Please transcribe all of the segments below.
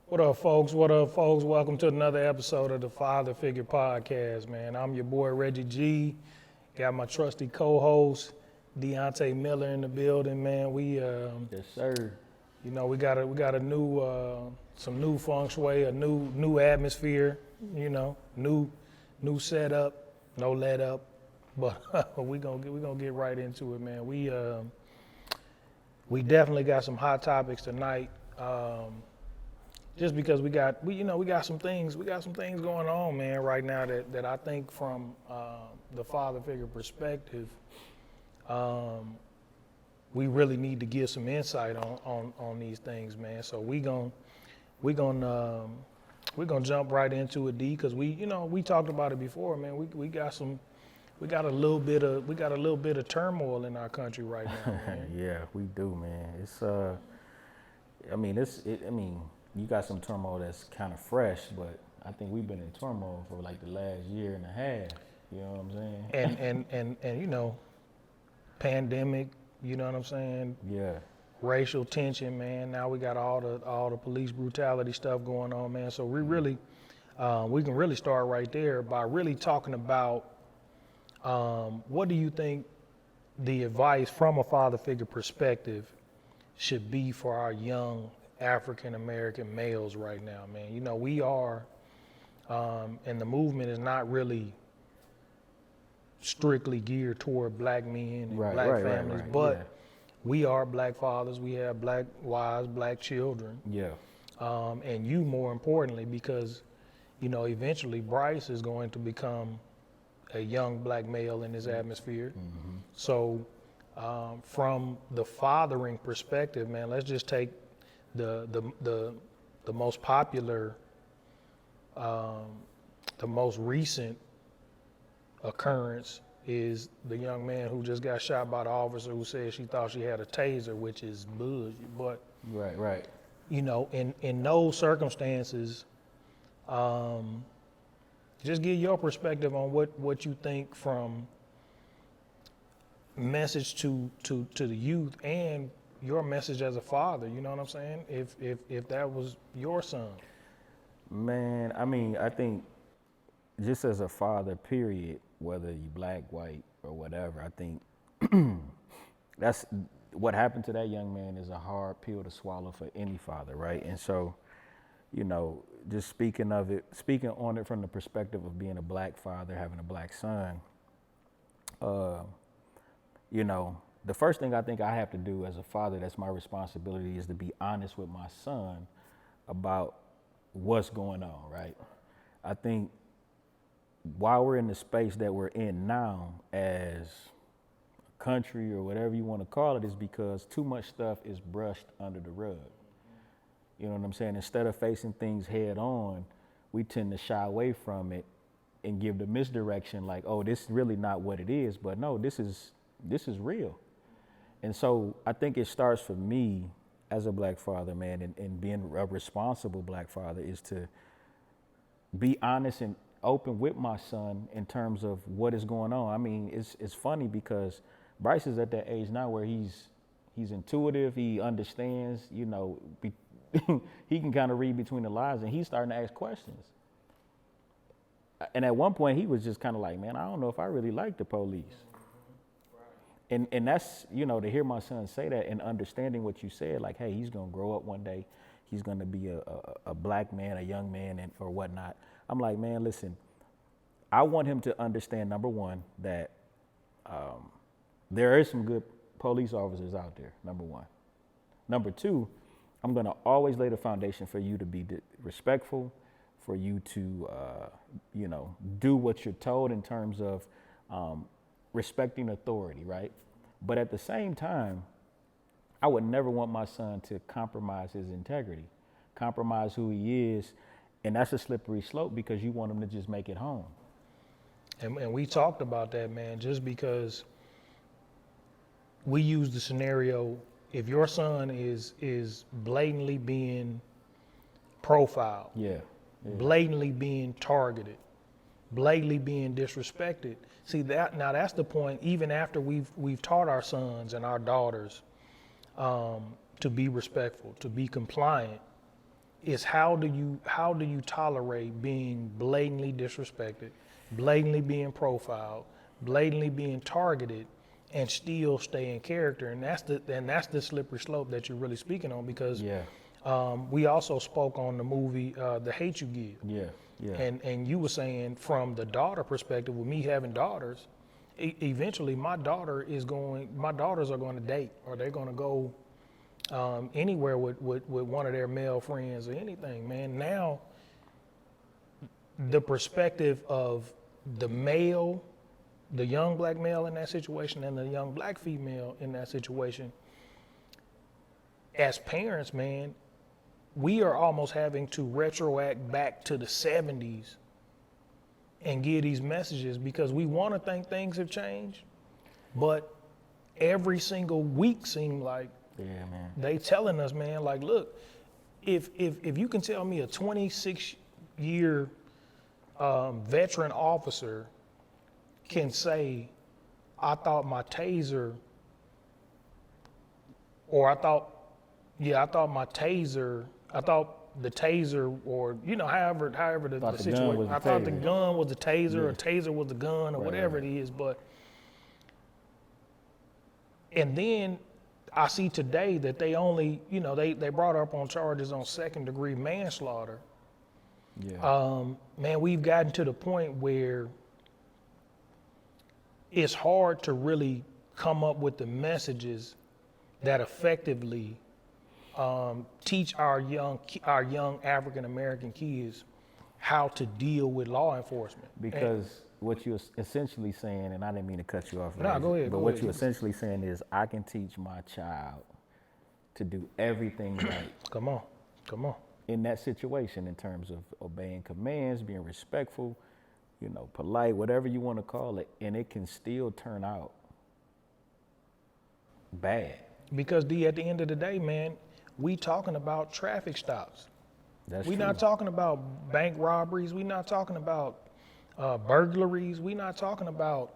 What up, folks? What up, folks? Welcome to another episode of the Father Figure Podcast, man. I'm your boy Reggie G. Got my trusty co-host Deontay Miller in the building, man. Yes, sir. We got a new, some new feng shui, a new atmosphere. New setup, no let up, but we gonna get right into it, man. We definitely got some hot topics tonight. Just because we got some things going on, man, right now that I think from the father figure perspective, we really need to give some insight on these things, man. So we gonna jump right into it, D, because we talked about it before, man. We got a little bit of turmoil in our country right now, man. Yeah, we do, man. You got some turmoil that's kind of fresh, but I think we've been in turmoil for like the last year and a half. You know what I'm saying? And pandemic, you know what I'm saying? Yeah. Racial tension, man. Now we got all the police brutality stuff going on, man. So we can really start right there by really talking about what do you think the advice from a father figure perspective should be for our young African American males right now, man. We are, and the movement is not really strictly geared toward black men and black families, but we are black fathers. We have black wives, black children. Yeah. And you, more importantly, because, eventually Bryce is going to become a young black male in this atmosphere. Mm-hmm. So from the fathering perspective, man, let's just take the most popular, the most recent occurrence is the young man who just got shot by the officer who said she thought she had a taser, which is bullshit. But right. In those circumstances, just give your perspective on what you think from message to the youth and your message as a father. You know what I'm saying? If that was your son. Man, I think just as a father, period, whether you black, white, or whatever, I think that's what happened to that young man is a hard pill to swallow for any father, right? And so, just speaking on it from the perspective of being a black father, having a black son, the first thing I think I have to do as a father, that's my responsibility, is to be honest with my son about what's going on, right? I think while we're in the space that we're in now as a country or whatever you want to call it, is because too much stuff is brushed under the rug. You know what I'm saying? Instead of facing things head on, we tend to shy away from it and give the misdirection like, oh, this is really not what it is. But no, this is real. And so I think it starts for me as a black father, man, and being a responsible black father is to be honest and open with my son in terms of what is going on. I mean, it's funny because Bryce is at that age now where he's intuitive, he understands, he can kind of read between the lines, and he's starting to ask questions. And at one point he was just kind of like, man, I don't know if I really like the police. And that's, to hear my son say that and understanding what you said, like, hey, he's going to grow up one day. He's going to be a black man, a young man, or whatnot. I'm like, man, listen, I want him to understand, number one, that there is some good police officers out there, number one. Number two, I'm going to always lay the foundation for you to be respectful, for you to, do what you're told in terms of respecting authority, right? But at the same time, I would never want my son to compromise his integrity, compromise who he is, and that's a slippery slope because you want him to just make it home. And we talked about that, man, just because we use the scenario, if your son is blatantly being profiled, blatantly being targeted, blatantly being disrespected. See that's the point. Even after we've taught our sons and our daughters to be respectful, to be compliant, is how do you tolerate being blatantly disrespected, blatantly being profiled, blatantly being targeted, and still stay in character? And that's the slippery slope that you're really speaking on, because Yeah. we also spoke on the movie The Hate You Give. Yeah. Yeah. And you were saying from the daughter perspective, with me having daughters, eventually my daughters are going to date, or they're going to go anywhere with one of their male friends or anything, man. Now, the perspective of the male, the young black male in that situation, and the young black female in that situation, as parents, man, we are almost having to retroact back to the 70s and give these messages, because we want to think things have changed, but every single week seems like Yeah, man. they telling us, man, like, look, if you can tell me a 26-year veteran officer can say, I thought my taser, or I thought the taser, or however the Thought the gun situation. was the I thought the taser. gun was the taser, Yeah. or taser was the gun, or Right, whatever right. it is. And then I see today that they only, they brought up on charges on 2nd-degree manslaughter. Yeah. Man, we've gotten to the point where it's hard to really come up with the messages that effectively teach our young African American kids how to deal with law enforcement. Because what you're essentially saying, and I didn't mean to cut you off, No, Reggie, go ahead, but go what ahead. you're essentially saying is I can teach my child to do everything right Come on. in that situation, in terms of obeying commands, being respectful, polite, whatever you want to call it, and it can still turn out bad. Because at the end of the day, man, we talking about traffic stops. That's We're true. not talking about bank robberies. We're not talking about burglaries. We're not talking about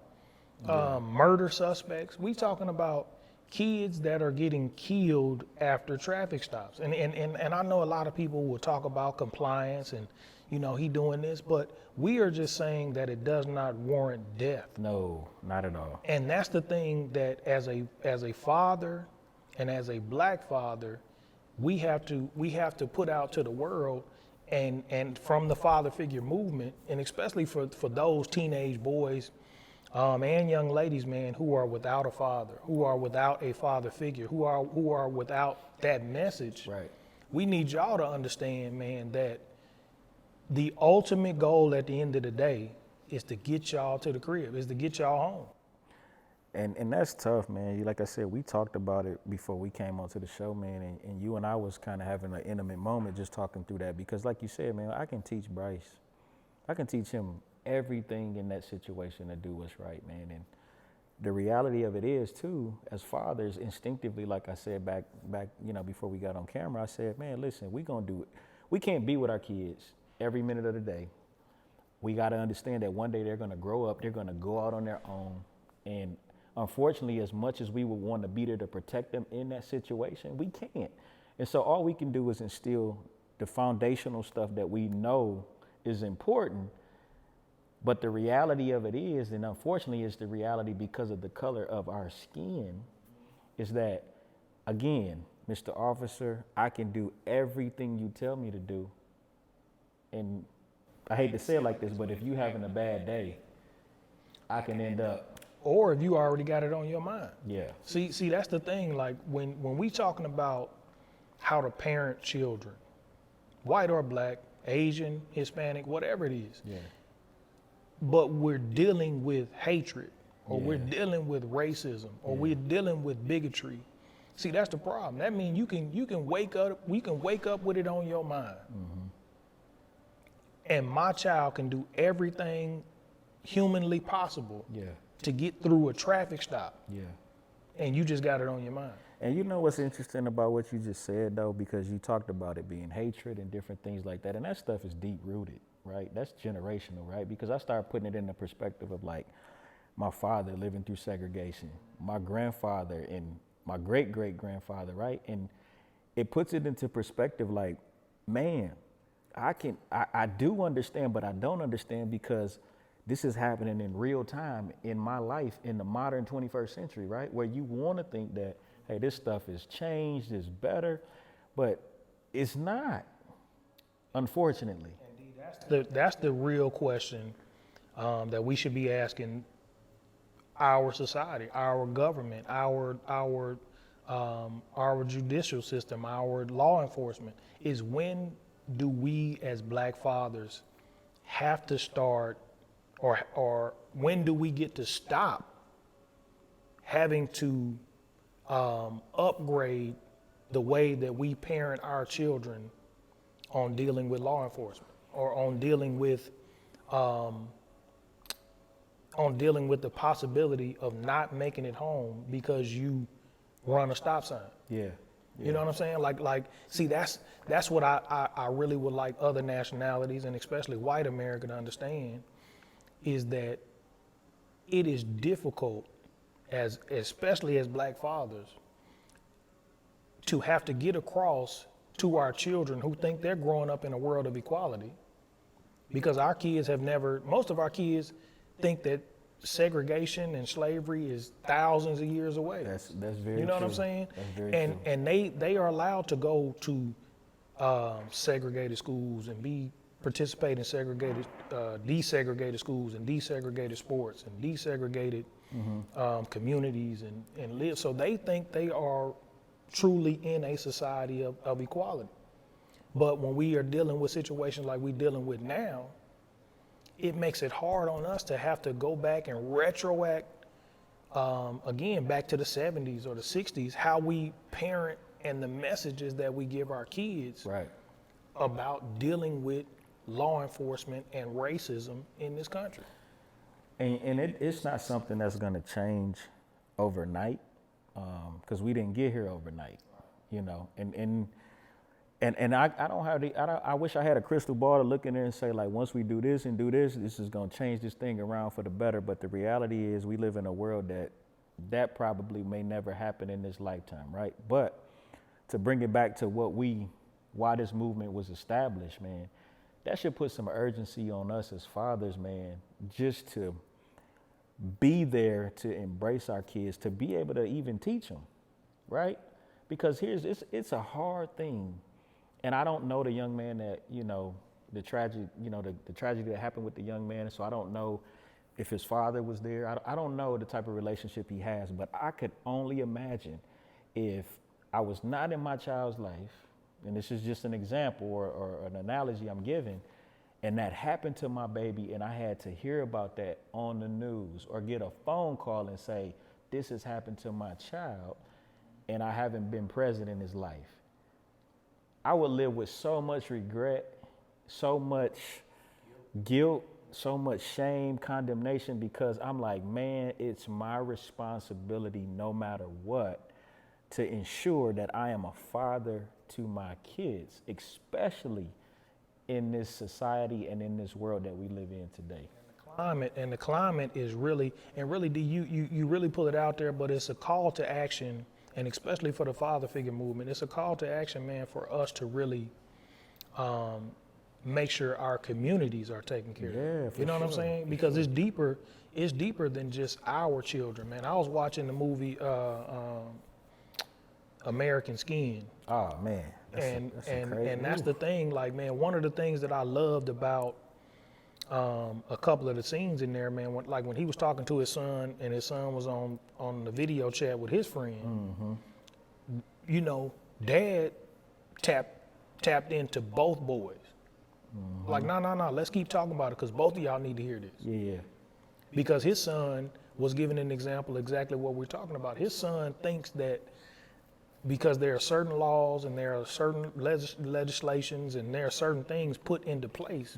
murder suspects. We're talking about kids that are getting killed after traffic stops. And I know a lot of people will talk about compliance and, he doing this, but we are just saying that it does not warrant death. No, not at all. And that's the thing that as a father and as a black father, we have to put out to the world, and from the father figure movement, and especially for those teenage boys and young ladies, man, who are without a father, who are without a father figure, who are without that message. Right. We need y'all to understand, man, that the ultimate goal at the end of the day is to get y'all to the crib, is to get y'all home. And that's tough, man. Like I said, we talked about it before we came onto the show, man, and you and I was kind of having an intimate moment just talking through that, because like you said, man, I can teach Bryce. I can teach him everything in that situation to do what's right, man. And the reality of it is, too, as fathers, instinctively, like I said back, before we got on camera, I said, man, listen, we can't be with our kids every minute of the day. We got to understand that one day they're going to grow up, they're going to go out on their own, and unfortunately, as much as we would want to be there to protect them in that situation, we can't. And so all we can do is instill the foundational stuff that we know is important. But the reality of it is, and unfortunately it's the reality because of the color of our skin, is that, again, Mr. Officer, I can do everything you tell me to do. And I hate to say it like this, but if you having a bad day, I can end up. Or if you already got it on your mind. Yeah. See, that's the thing. Like when we talking about how to parent children, white or black, Asian, Hispanic, whatever it is. Yeah. But we're dealing with hatred, or Yeah. we're dealing with racism, or we're dealing with bigotry. See, that's the problem. That means you can wake up with it on your mind. Mm-hmm. And my child can do everything humanly possible Yeah. to get through a traffic stop, Yeah. and you just got it on your mind. And you know what's interesting about what you just said, though, because you talked about it being hatred and different things like that, and that stuff is deep rooted, right? That's generational, right? Because I started putting it in the perspective of like my father living through segregation, my grandfather and my great-great-grandfather, right? And it puts it into perspective like man, I do understand, but I don't understand because this is happening in real time in my life in the modern 21st century, right? Where you want to think that, hey, this stuff is changed, it's better, but it's not, unfortunately. That's the real question that we should be asking our society, our government, our judicial system, our law enforcement, is when do we as black fathers have to start, or when do we get to stop having to upgrade the way that we parent our children on dealing with law enforcement, or on dealing with the possibility of not making it home because you run a stop sign. Yeah. You know what I'm saying? See, that's what I really would like other nationalities, and especially white America, to understand, is that it is difficult, especially as black fathers, to have to get across to our children who think they're growing up in a world of equality, because our kids most of our kids think that segregation and slavery is thousands of years away. That's very true. You know what I'm saying? That's very true. And they are allowed to go to segregated schools and participate in desegregated schools and desegregated sports and desegregated communities and live. So they think they are truly in a society of equality. But when we are dealing with situations like we're dealing with now, it makes it hard on us to have to go back and retroact, again, back to the 70s or the 60s, how we parent and the messages that we give our kids Right. about dealing with law enforcement and racism in this country. And it's not something that's going to change overnight, because we didn't get here overnight, you know. And I don't have I wish I had a crystal ball to look in there and say, like, once we do this and do this, this is going to change this thing around for the better. But the reality is we live in a world that probably may never happen in this lifetime, right? But to bring it back to why this movement was established, man, that should put some urgency on us as fathers, man, just to be there to embrace our kids, to be able to even teach them, right? Because it's a hard thing. And I don't know the young man that, you know, the tragedy that happened with the young man. So I don't know if his father was there. I don't know the type of relationship he has, but I could only imagine if I was not in my child's life, and this is just an example or an analogy I'm giving, and that happened to my baby and I had to hear about that on the news or get a phone call and say, this has happened to my child and I haven't been present in his life. I would live with so much regret, so much guilt, so much shame, condemnation, because I'm like, man, it's my responsibility no matter what to ensure that I am a father to my kids, especially in this society and in this world that we live in today. The climate is really, you really pull it out there, but it's a call to action. And especially for the father figure movement, it's a call to action, man, for us to really make sure our communities are taken care of. You know what I'm saying? Because it's deeper than just our children, man. I was watching the movie American Skin. Oh man. That's the thing, like, man, one of the things that I loved about a couple of the scenes in there, man, when he was talking to his son and his son was on the video chat with his friend, you know, dad tapped into both boys. Like, no, let's keep talking about it because both of y'all need to hear this. Yeah. Because his son was giving an example exactly what we're talking about. His son thinks that because there are certain laws and there are certain legislations and there are certain things put into place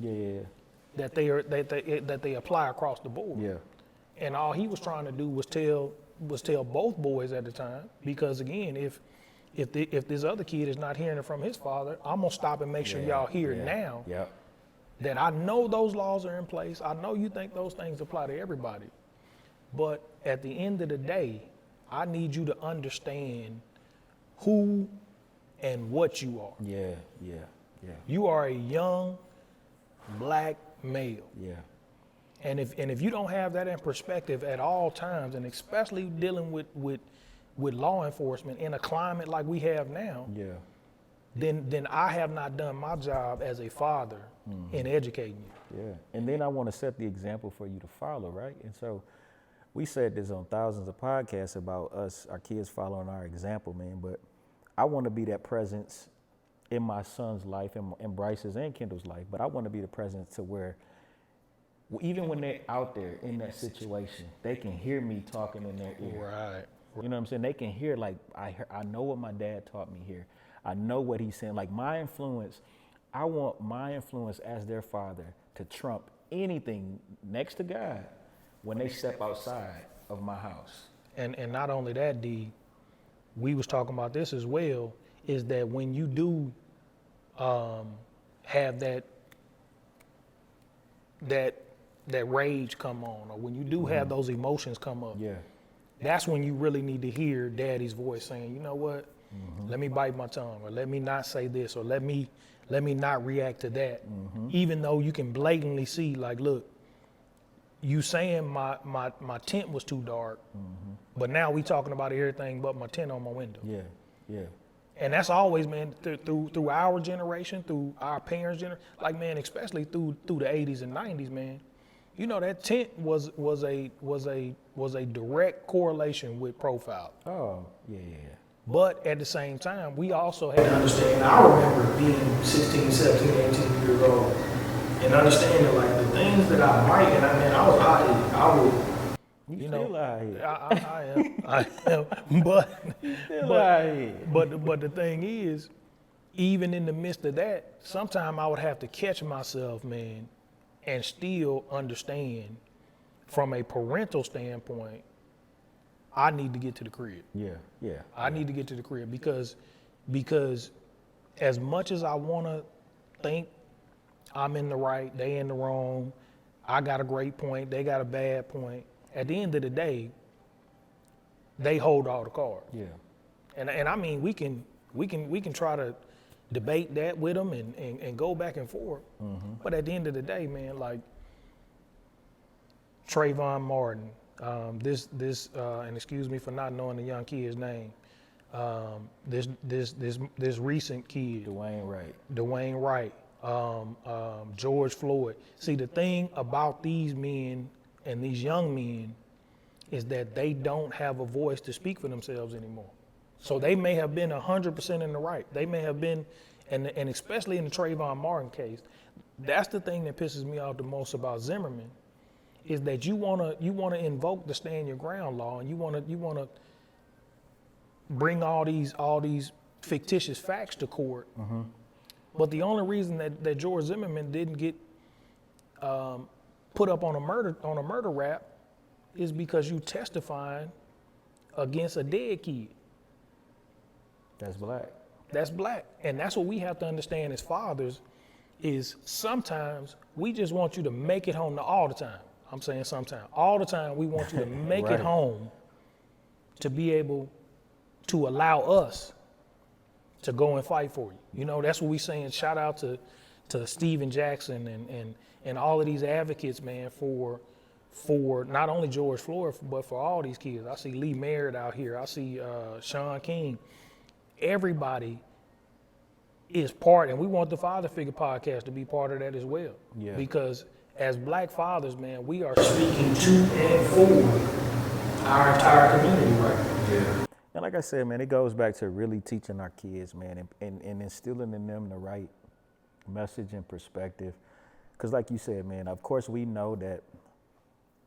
that they apply across the board. Yeah. And all he was trying to do was tell both boys at the time, because again, if this other kid is not hearing it from his father, I'm gonna stop and make sure y'all hear it now. Yeah. That I know those laws are in place. I know you think those things apply to everybody, but at the end of the day, I need you to understand who and what you are. Yeah. Yeah. You are a young black male. Yeah. And if you don't have that in perspective at all times, and especially dealing with law enforcement in a climate like we have now, Yeah. then I have not done my job as a father in educating you. Yeah. And then I want to set the example for you to follow, right? And so we said this on thousands of podcasts about us, our kids following our example, man. But I want to be that presence in my son's life and Bryce's and Kendall's life. But I want to be the presence to where even when they're out there in that situation, they can hear me talking in their ear. Right. You know what I'm saying? They can hear, like, I know what my dad taught me here. I know what he's saying. Like, my influence, I want my influence as their father to trump anything next to God when they step outside of my house. And not only that, D, we was talking about this as well, is that when you do have that rage come on, or when you do have those emotions come up, Yeah. that's when you really need to hear daddy's voice saying, you know what, let me bite my tongue, or let me not say this, or let me not react to that. Even though you can blatantly see, like, look, you saying my tent was too dark, but now we talking about everything but my tent on my window. Yeah. Yeah. And that's always, man, through our generation, through our parents' generation, like, man, especially through the 80s and 90s, man. You know, that tent was a direct correlation with profile. Oh, yeah, yeah, yeah. But at the same time, we also had to understand. I remember being 16, 17, 18 years old and understanding, like, the things that I might, and I was out here, I would, you know, still out here. I am, but Still out here. but the thing is, even in the midst of that, sometimes I would have to catch myself, man, and still understand from a parental standpoint, I need to get to the crib. Yeah, yeah. I need to get to the crib because as much as I want to think I'm in the right, they in the wrong, I got a great point, they got a bad point, at the end of the day, they hold all the cards. Yeah. And I mean, we can try to debate that with them and go back and forth. But at the end of the day, man, like Trayvon Martin, and excuse me for not knowing the young kid's name, this recent kid, Dwayne Wright, George Floyd. See, the thing about these men and these young men is that they don't have a voice to speak for themselves anymore. So they may have been 100% in the right. They may have been, and especially in the Trayvon Martin case, that's the thing that pisses me off the most about Zimmerman, is that you wanna invoke the stand your ground law, and you wanna bring all these fictitious facts to court. But the only reason that George Zimmerman didn't get put up on a murder rap is because you testifying against a dead kid. That's black. That's black. And that's what we have to understand as fathers, is sometimes we just want you to make it home all the time. I'm saying sometimes. All the time we want you to make it home to be able to allow us to go and fight for you. You know, that's what we saying. Shout out to Steven Jackson and all of these advocates, man, for not only George Floyd, but for all these kids. I see Lee Merritt out here. I see Sean King. Everybody is part, and we want the Father Figure podcast to be part of that as well. Yeah. Because as black fathers, man, we are speaking to and for our entire community right now. Yeah. And like I said, man, it goes back to really teaching our kids, man, and instilling in them the right message and perspective. Because like you said, man, of course we know that,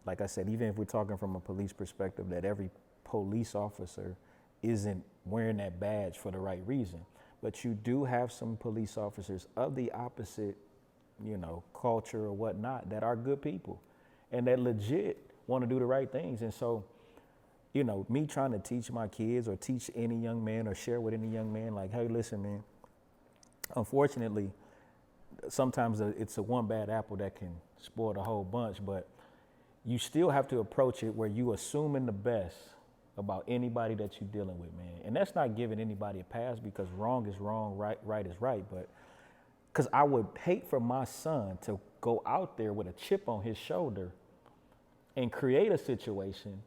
like I said, even if we're talking from a police perspective, that every police officer isn't wearing that badge for the right reason. But you do have some police officers of the opposite, culture or whatnot, that are good people and that legit want to do the right things. And so, me trying to teach my kids or teach any young man or share with any young man, like, hey, listen, man, unfortunately, sometimes it's a one bad apple that can spoil the whole bunch, but you still have to approach it where you assuming the best about anybody that you're dealing with, man. And that's not giving anybody a pass, because wrong is wrong, right is right, but Because I would hate for my son to go out there with a chip on his shoulder and create a situation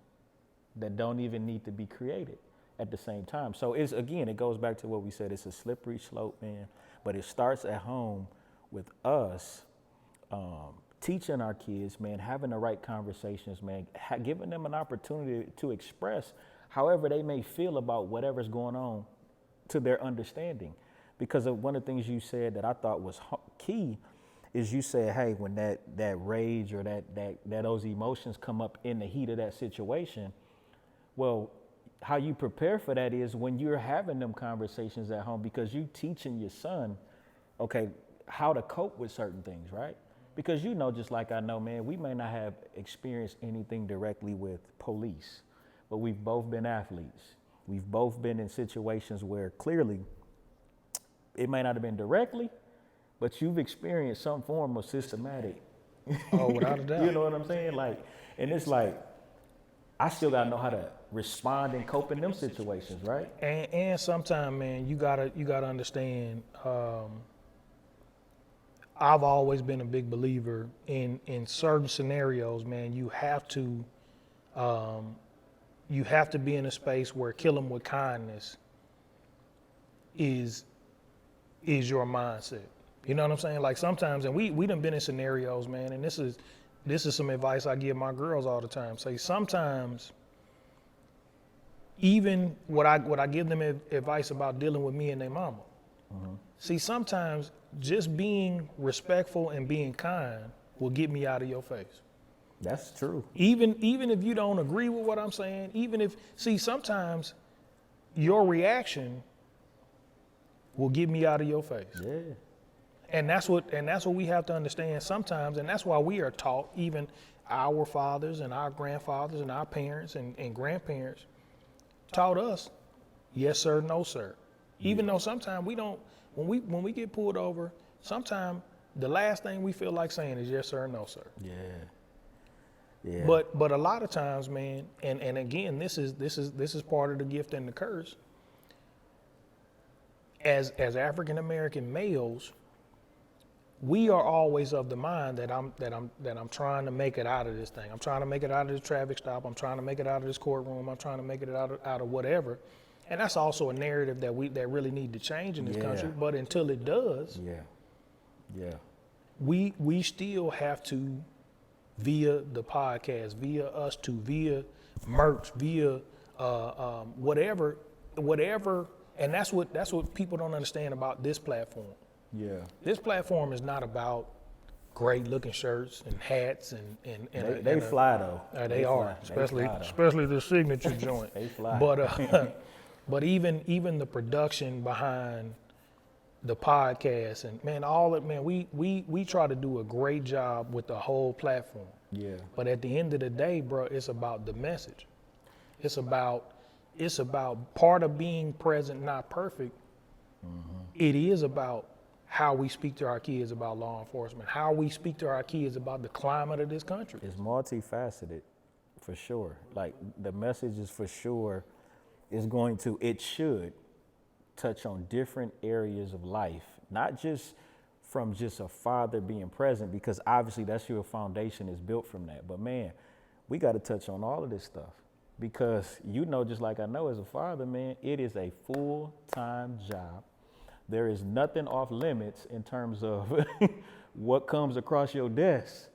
that don't even need to be created at the same time. So it's, again, it goes back to what we said. It's a slippery slope, man. But it starts at home with us teaching our kids, man, having the right conversations, man, giving them an opportunity to express however they may feel about whatever's going on to their understanding. Because of one of the things you said that I thought was key is you said, hey, when that rage or that those emotions come up in the heat of that situation, well, how you prepare for that is when you're having them conversations at home, because you teaching your son, okay, how to cope with certain things, right? Because you know, just like I know, man, we may not have experienced anything directly with police, but we've both been athletes. We've both been in situations where clearly it may not have been directly, but you've experienced some form of systematic. Oh, without a doubt. You know what I'm saying? Like, and it's like, I still gotta know how to respond and cope in them situations, right? And sometimes, man, you gotta understand. I've always been a big believer in certain scenarios, man. You have to be in a space where kill them with kindness is your mindset. You know what I'm saying? Like sometimes, and we done been in scenarios, man, and this is some advice I give my girls all the time. Say sometimes, even what I give them advice about dealing with me and their mama. Mm-hmm. See, sometimes just being respectful and being kind will get me out of your face. That's true. Even if you don't agree with what I'm saying, sometimes your reaction will get me out of your face. Yeah. And that's what we have to understand sometimes, and that's why we are taught, even our fathers and our grandfathers and our parents and grandparents taught us, yes sir, no sir. Even though sometimes we don't, when we get pulled over, sometimes the last thing we feel like saying is yes sir, no sir. Yeah. Yeah. But a lot of times, man, and again, this is part of the gift and the curse. As African American males, we are always of the mind that I'm trying to make it out of this thing. I'm trying to make it out of this traffic stop. I'm trying to make it out of this courtroom. I'm trying to make it out of whatever. And that's also a narrative that really need to change in this country. But until it does, we still have to, via the podcast, via us two, via merch, via whatever, and that's what people don't understand about this platform. Yeah. This platform is not about great looking shirts and hats and they fly though. They are, especially the signature joint. They fly. But even the production behind the podcast and man, all it, man, we try to do a great job with the whole platform. Yeah. But at the end of the day, bro, it's about the message. It's about part of being present, not perfect. Mm-hmm. It is about how we speak to our kids about law enforcement, how we speak to our kids about the climate of this country. It's multifaceted, for sure. Like the message is for sure it should touch on different areas of life, not just from just a father being present, because obviously that's your foundation is built from that. But man, we got to touch on all of this stuff because just like I know as a father, man, it is a full-time job. There is nothing off limits in terms of what comes across your desk,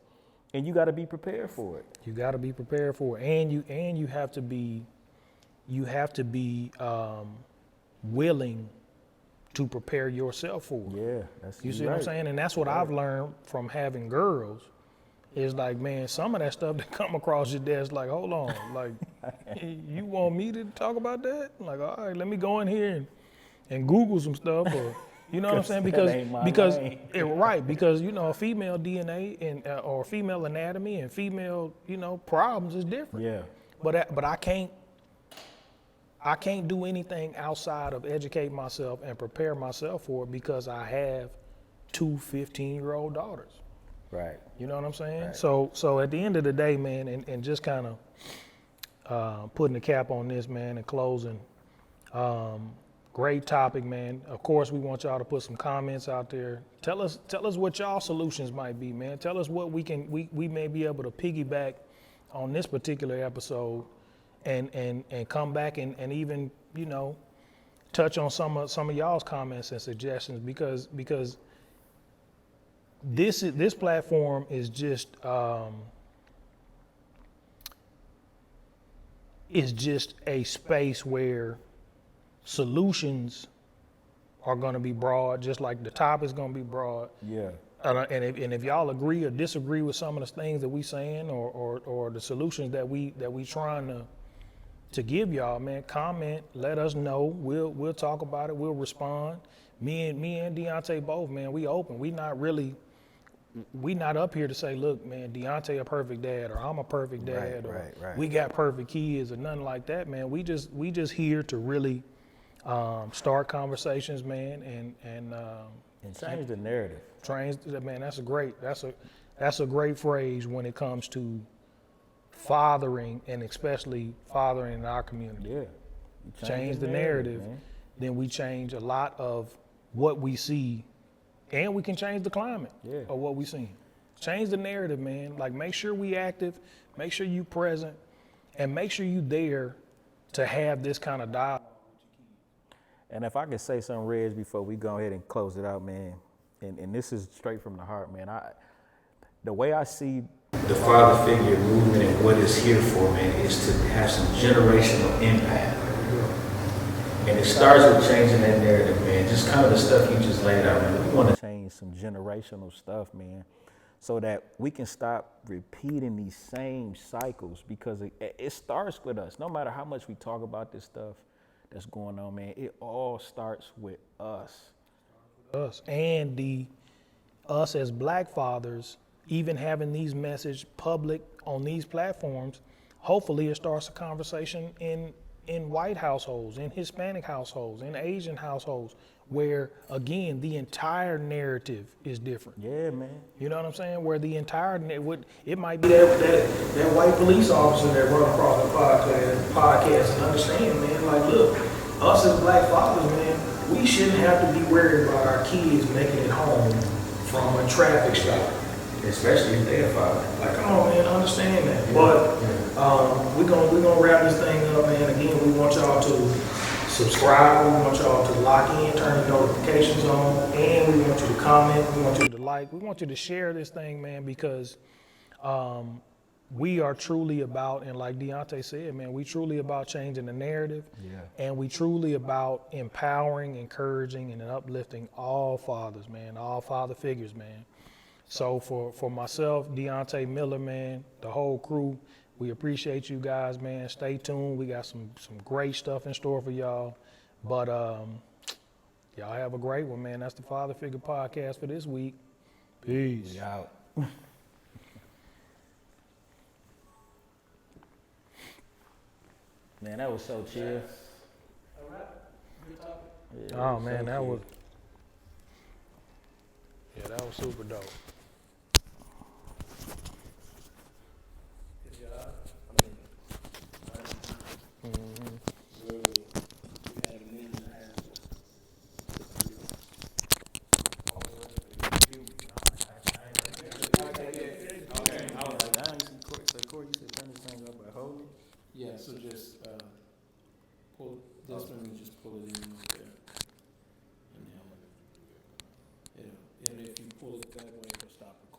and you got to be prepared for it. You got to be prepared for it, and you have to be willing to prepare yourself for it. Yeah, that's you see right. What I'm saying, and that's what I've learned from having girls. Is like, man, some of that stuff that come across your desk, like, hold on, like, you want me to talk about that? Like, all right, let me go in here and Google some stuff, or you know what I'm saying? Because female DNA and or female anatomy and female problems is different. Yeah. But I can't do anything outside of educate myself and prepare myself for it because I have two 15-year-old daughters. Right. You know what I'm saying? Right. So at the end of the day, man, and just kind of putting the cap on this, man, and closing. Great topic, man. Of course, we want y'all to put some comments out there. Tell us what y'all solutions might be, man. Tell us what we may be able to piggyback on this particular episode and come back and even, touch on some of y'all's comments and suggestions because this platform is just a space where solutions are going to be broad, just like the top is going to be broad. Yeah. And if y'all agree or disagree with some of the things that we saying or the solutions that we trying to give y'all, man, comment, let us know. We'll talk about it. We'll respond. Me and Deontay both, man. We open. We not up here to say, look, man, Deontay a perfect dad or I'm a perfect dad or we got perfect kids or nothing like that, man. We just here to really start conversations, man, and change the narrative. Man, that's a great phrase when it comes to fathering and especially fathering in our community. Yeah. Change the narrative, then we change a lot of what we see, and we can change the climate of what we see. Change the narrative, man. Like, make sure we active, make sure you present, and make sure you there to have this kind of dialogue. And if I could say something, Reg, before we go ahead and close it out, man, and this is straight from the heart, man. The way I see the father figure movement and what it's here for, man, is to have some generational impact. And it starts with changing that narrative, man. Just kind of the stuff you just laid out, man. We want to change some generational stuff, man, so that we can stop repeating these same cycles, because it starts with us. No matter how much we talk about this stuff that's going on, man, it all starts with us. Us and us as black fathers, even having these messages public on these platforms, hopefully it starts a conversation in white households, in Hispanic households, in Asian households, where again the entire narrative is different. Yeah, man. You know what I'm saying? Where the entire it might be that white police officer that run across the podcast and understand, man. Like, look, us as black fathers, man, we shouldn't have to be worried about our kids making it home from a traffic stop. Especially if they're a father. Like, come on, man, understand that. But we're gonna wrap this thing up, man. Again, we want y'all to subscribe. We want y'all to lock in, turn the notifications on, and we want you to comment. We want you to like. We want you to share this thing, man, because we are truly about, and like Deontay said, man, we truly about changing the narrative, and we truly about empowering, encouraging, and uplifting all fathers, man, all father figures, man. So for myself, Deontay Miller, man, the whole crew, we appreciate you guys, man. Stay tuned. We got some great stuff in store for y'all. But y'all have a great one, man. That's the Father Figure Podcast for this week. Peace. We out. Man, that was so chill. Oh man, that was super dope. Yeah, so just pull this one and just pull it in right there. And then, and if you pull it that way, it'll stop recording.